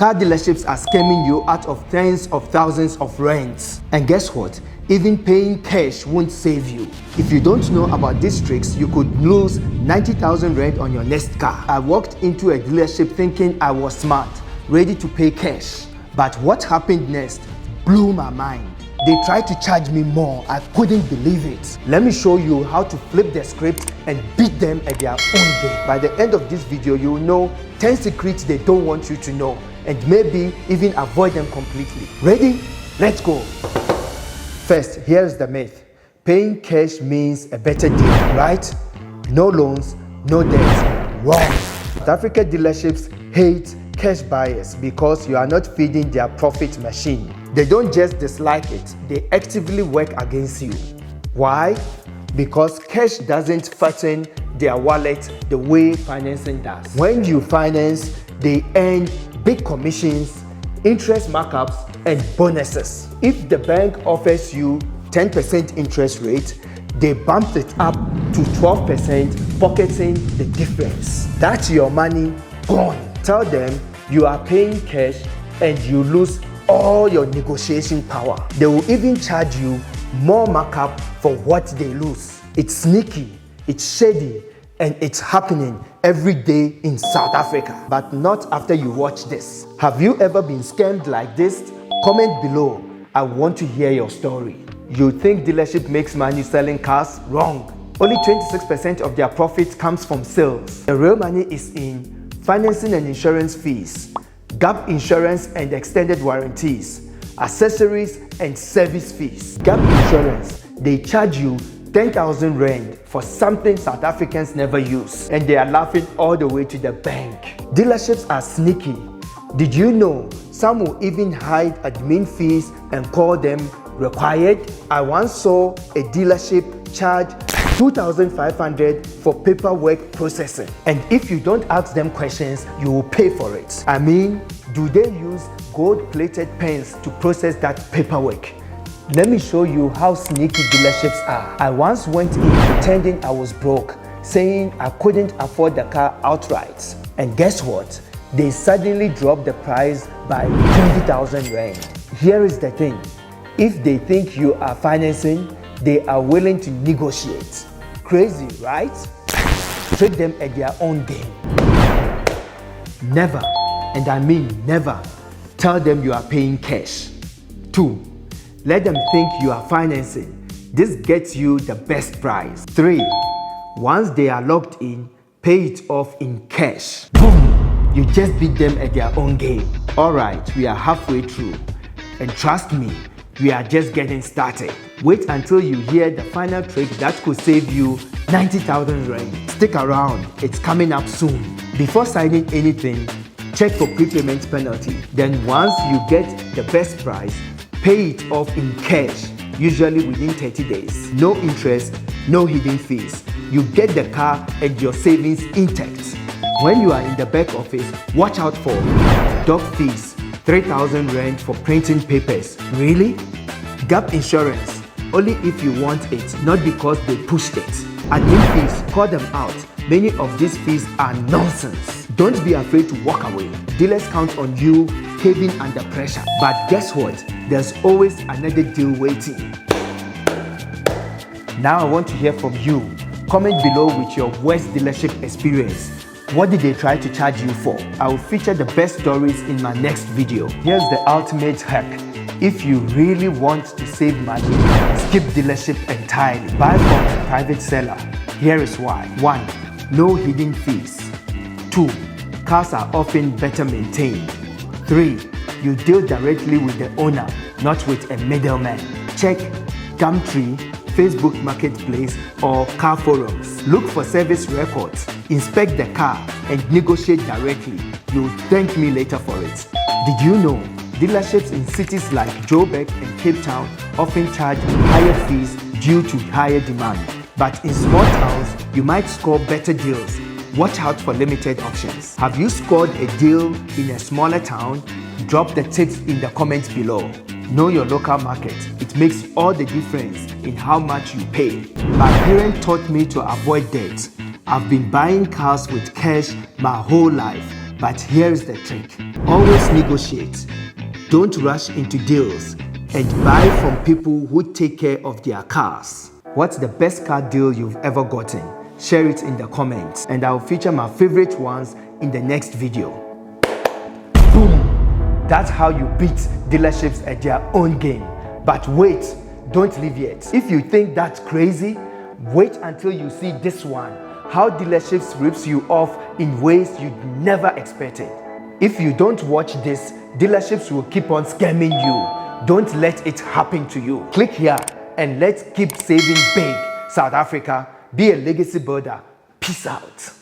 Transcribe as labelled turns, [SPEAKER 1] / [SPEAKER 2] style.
[SPEAKER 1] Car dealerships are scamming you out of tens of thousands of rands. And guess what? Even paying cash won't save you. If you don't know about these tricks, you could lose 90,000 rand on your next car. I walked into a dealership thinking I was smart, ready to pay cash. But what happened next blew my mind. They tried to charge me more. I couldn't believe it. Let me show you how to flip the script and beat them at their own game. By the end of this video, you will know 10 secrets they don't want you to know and maybe even avoid them completely. Ready? Let's go. First, here's the myth. Paying cash means a better deal, right? No loans, no debt. Wrong. South Africa dealerships hate cash buyers because you are not feeding their profit machine. They don't just dislike it, they actively work against you. Why? Because cash doesn't fatten their wallet the way financing does. When you finance, they earn big commissions, interest markups, and bonuses. If the bank offers you 10% interest rate, they bump it up to 12%, pocketing the difference. That's your money gone. Tell them you are paying cash and you lose all your negotiation power. They will even charge you more markup for what they lose. It's sneaky, it's shady, and it's happening every day in South Africa. But not after you watch this. Have you ever been scammed like this? Comment below. I want to hear your story. You think dealership makes money selling cars? Wrong. Only 26% of their profit comes from sales. The real money is in financing and insurance fees, gap insurance and extended warranties, accessories and service fees. Gap insurance, they charge you 10,000 rand for something South Africans never use, and they are laughing all the way to the bank. Dealerships are sneaky. Did you know some will even hide admin fees and call them required? I once saw a dealership charge 2,500 for paperwork processing, and if you don't ask them questions, you will pay for it. I mean, do they use gold-plated pens to process that paperwork? Let me show you how sneaky dealerships are. I once went in pretending I was broke, saying I couldn't afford the car outright. And guess what? They suddenly dropped the price by 20,000 rand. Here is the thing. If they think you are financing, they are willing to negotiate. Crazy, right? Trick them at their own game. Never, and I mean never, tell them you are paying cash. 2. Let them think you are financing. This gets you the best price. 3. Once they are locked in, pay it off in cash. Boom! You just beat them at their own game. Alright, we are halfway through. And trust me, we are just getting started. Wait until you hear the final trick that could save you 90,000 rand. Stick around, it's coming up soon. Before signing anything, check for prepayment penalty. Then once you get the best price, pay it off in cash, usually within 30 days. No interest, no hidden fees. You get the car and your savings intact. When you are in the back office, watch out for doc fees, 3,000 rand for printing papers. Really? Gap insurance, only if you want it, not because they pushed it. Admin fees, call them out. Many of these fees are nonsense. Don't be afraid to walk away. Dealers count on you caving under pressure. But guess what? There's always another deal waiting. Now I want to hear from you. Comment below with your worst dealership experience. What did they try to charge you for? I will feature the best stories in my next video. Here's the ultimate hack. If you really want to save money, skip dealership entirely. Buy from a private seller. Here is why. 1. No hidden fees. 2. Cars are often better maintained. 3. You deal directly with the owner, not with a middleman. Check Gumtree, Facebook Marketplace, or car forums. Look for service records, inspect the car, and negotiate directly. You'll thank me later for it. Did you know dealerships in cities like Joburg and Cape Town often charge higher fees due to higher demand? But in small towns, you might score better deals. Watch out for limited options. Have you scored a deal in a smaller town? Drop the tips in the comments below. Know your local market. It makes all the difference in how much you pay. My parents taught me to avoid debt. I've been buying cars with cash my whole life. But here's the trick. Always negotiate. Don't rush into deals and buy from people who take care of their cars. What's the best car deal you've ever gotten? Share it in the comments and I'll feature my favorite ones in the next video. Boom! That's how you beat dealerships at their own game. But wait, don't leave yet. If you think that's crazy, wait until you see this one. How dealerships rips you off in ways you'd never expected. If you don't watch this, dealerships will keep on scamming you. Don't let it happen to you. Click here and let's keep saving big. South Africa, be a legacy builder. Peace out.